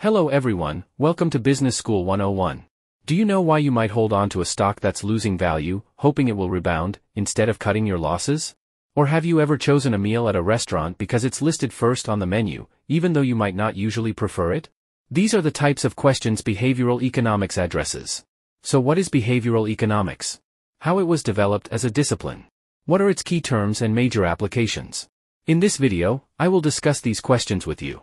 Hello everyone, welcome to Business School 101. Do you know why you might hold on to a stock that's losing value, hoping it will rebound, instead of cutting your losses? Or have you ever chosen a meal at a restaurant because it's listed first on the menu, even though you might not usually prefer it? These are the types of questions behavioral economics addresses. So what is behavioral economics? How it was developed as a discipline? What are its key terms and major applications? In this video, I will discuss these questions with you.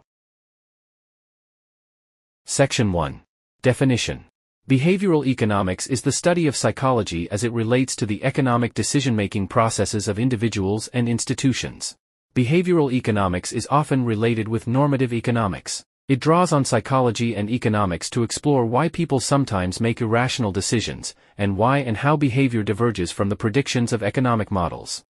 Section 1. Definition. Behavioral economics is the study of psychology as it relates to the economic decision-making processes of individuals and institutions. Behavioral economics is often related with normative economics. It draws on psychology and economics to explore why people sometimes make irrational decisions, and why and how behavior diverges from the predictions of economic models.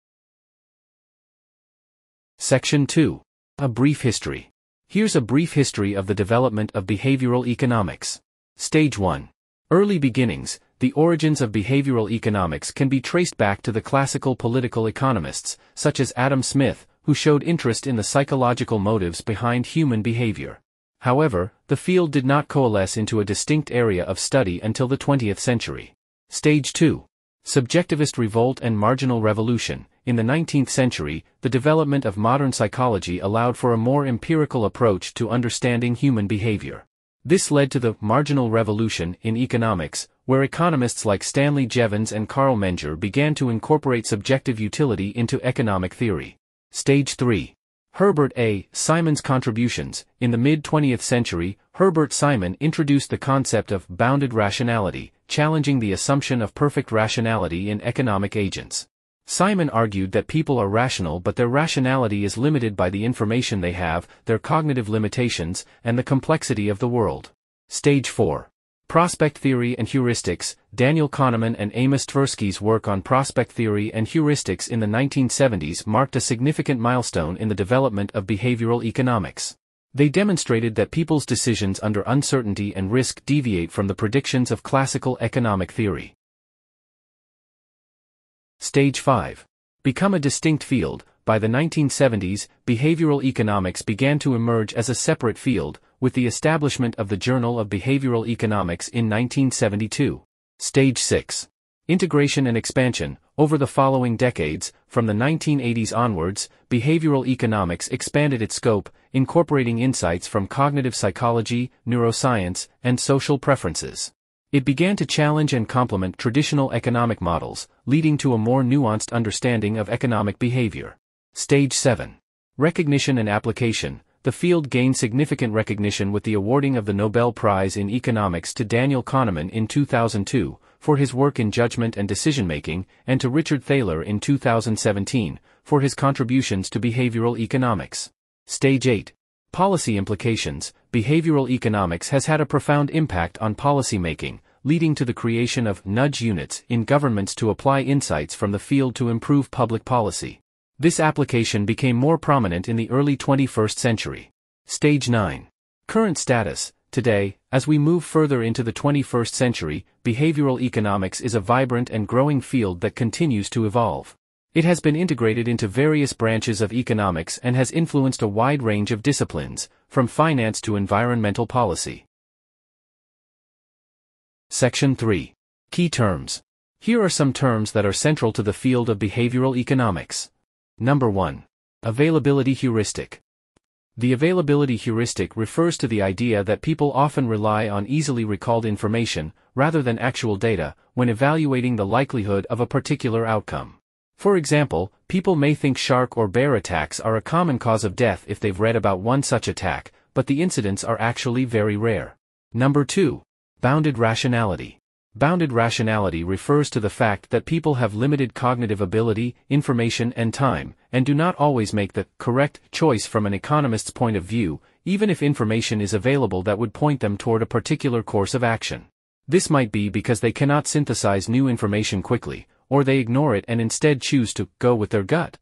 Section 2. A brief history. Here's a brief history of the development of behavioral economics. Stage 1. Early beginnings. The origins of behavioral economics can be traced back to the classical political economists, such as Adam Smith, who showed interest in the psychological motives behind human behavior. However, the field did not coalesce into a distinct area of study until the 20th century. Stage 2. Subjectivist revolt and marginal revolution. In the 19th century, the development of modern psychology allowed for a more empirical approach to understanding human behavior. This led to the marginal revolution in economics, where economists like Stanley Jevons and Carl Menger began to incorporate subjective utility into economic theory. Stage 3. Herbert A. Simon's contributions. In the mid-20th century, Herbert Simon introduced the concept of bounded rationality, challenging the assumption of perfect rationality in economic agents. Simon argued that people are rational, but their rationality is limited by the information they have, their cognitive limitations, and the complexity of the world. Stage 4. Prospect theory and heuristics. Daniel Kahneman and Amos Tversky's work on prospect theory and heuristics in the 1970s marked a significant milestone in the development of behavioral economics. They demonstrated that people's decisions under uncertainty and risk deviate from the predictions of classical economic theory. Stage 5. Become a distinct field. By the 1970s, behavioral economics began to emerge as a separate field, with the establishment of the Journal of Behavioral Economics in 1972. Stage 6. Integration and expansion. Over the following decades, from the 1980s onwards, behavioral economics expanded its scope, incorporating insights from cognitive psychology, neuroscience, and social preferences. It began to challenge and complement traditional economic models, leading to a more nuanced understanding of economic behavior. Stage 7. Recognition and application. The field gained significant recognition with the awarding of the Nobel Prize in Economics to Daniel Kahneman in 2002, for his work in judgment and decision-making, and to Richard Thaler in 2017, for his contributions to behavioral economics. Stage 8. Policy implications. Behavioral economics has had a profound impact on policymaking, leading to the creation of nudge units in governments to apply insights from the field to improve public policy. This application became more prominent in the early 21st century. Stage 9. Current status. Today, as we move further into the 21st century, behavioral economics is a vibrant and growing field that continues to evolve. It has been integrated into various branches of economics and has influenced a wide range of disciplines, from finance to environmental policy. Section 3. Key terms. Here are some terms that are central to the field of behavioral economics. Number 1. Availability heuristic. The availability heuristic refers to the idea that people often rely on easily recalled information, rather than actual data, when evaluating the likelihood of a particular outcome. For example, people may think shark or bear attacks are a common cause of death if they've read about one such attack, but the incidents are actually very rare. Number 2. Bounded rationality. Bounded rationality refers to the fact that people have limited cognitive ability, information and time, and do not always make the correct choice from an economist's point of view, even if information is available that would point them toward a particular course of action. This might be because they cannot synthesize new information quickly, or they ignore it and instead choose to go with their gut.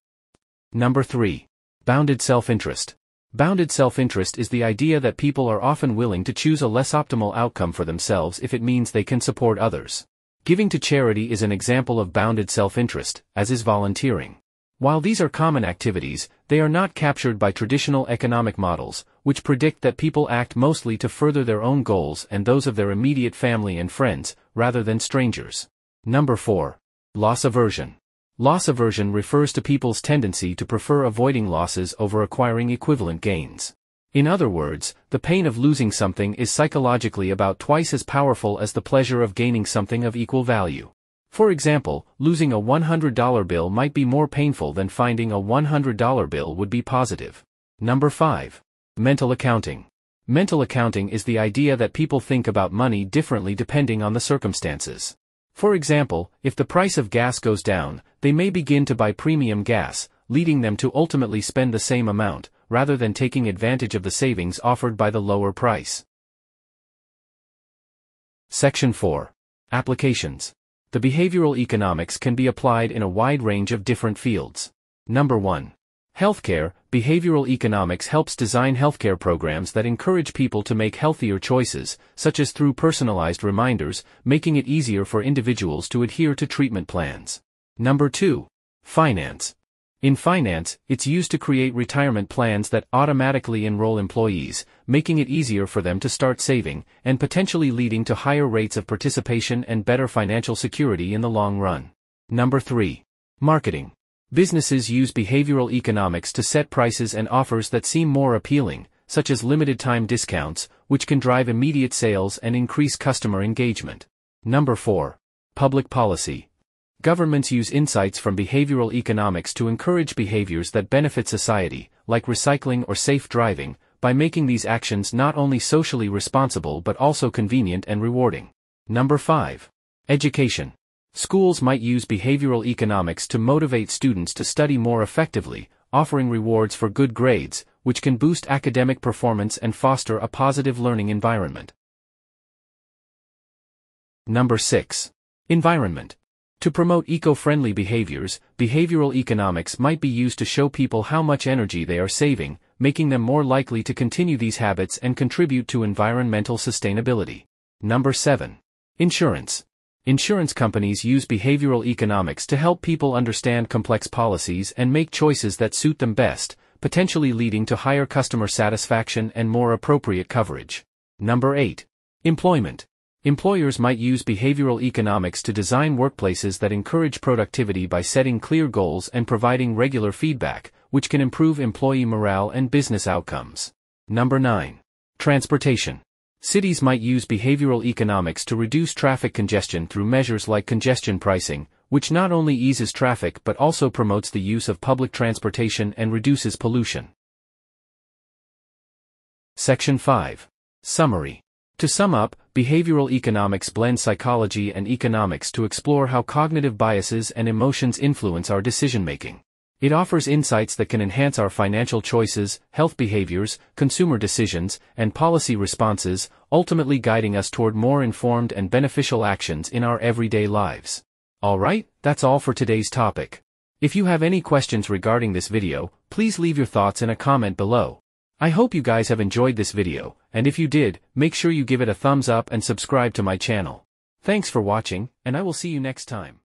Number 3. Bounded self-interest. Bounded self-interest is the idea that people are often willing to choose a less optimal outcome for themselves if it means they can support others. Giving to charity is an example of bounded self-interest, as is volunteering. While these are common activities, they are not captured by traditional economic models, which predict that people act mostly to further their own goals and those of their immediate family and friends, rather than strangers. Number 4. Loss aversion. Loss aversion refers to people's tendency to prefer avoiding losses over acquiring equivalent gains. In other words, the pain of losing something is psychologically about twice as powerful as the pleasure of gaining something of equal value. For example, losing a $100 bill might be more painful than finding a $100 bill would be positive. Number 5. Mental accounting. Mental accounting is the idea that people think about money differently depending on the circumstances. For example, if the price of gas goes down, they may begin to buy premium gas, leading them to ultimately spend the same amount, rather than taking advantage of the savings offered by the lower price. Section 4. Applications. The behavioral economics can be applied in a wide range of different fields. Number 1. Healthcare. Behavioral economics helps design healthcare programs that encourage people to make healthier choices, such as through personalized reminders, making it easier for individuals to adhere to treatment plans. Number 2. Finance. In finance, it's used to create retirement plans that automatically enroll employees, making it easier for them to start saving, and potentially leading to higher rates of participation and better financial security in the long run. Number 3. Marketing. Businesses use behavioral economics to set prices and offers that seem more appealing, such as limited-time discounts, which can drive immediate sales and increase customer engagement. Number 4. Public policy. Governments use insights from behavioral economics to encourage behaviors that benefit society, like recycling or safe driving, by making these actions not only socially responsible but also convenient and rewarding. Number 5. Education. Schools might use behavioral economics to motivate students to study more effectively, offering rewards for good grades, which can boost academic performance and foster a positive learning environment. Number 6. Environment. To promote eco-friendly behaviors, behavioral economics might be used to show people how much energy they are saving, making them more likely to continue these habits and contribute to environmental sustainability. Number 7. Insurance. Insurance companies use behavioral economics to help people understand complex policies and make choices that suit them best, potentially leading to higher customer satisfaction and more appropriate coverage. Number 8. Employment. Employers might use behavioral economics to design workplaces that encourage productivity by setting clear goals and providing regular feedback, which can improve employee morale and business outcomes. Number 9. Transportation. Cities might use behavioral economics to reduce traffic congestion through measures like congestion pricing, which not only eases traffic but also promotes the use of public transportation and reduces pollution. Section 5. Summary. To sum up, behavioral economics blends psychology and economics to explore how cognitive biases and emotions influence our decision-making. It offers insights that can enhance our financial choices, health behaviors, consumer decisions, and policy responses, ultimately guiding us toward more informed and beneficial actions in our everyday lives. Alright, that's all for today's topic. If you have any questions regarding this video, please leave your thoughts in a comment below. I hope you guys have enjoyed this video, and if you did, make sure you give it a thumbs up and subscribe to my channel. Thanks for watching, and I will see you next time.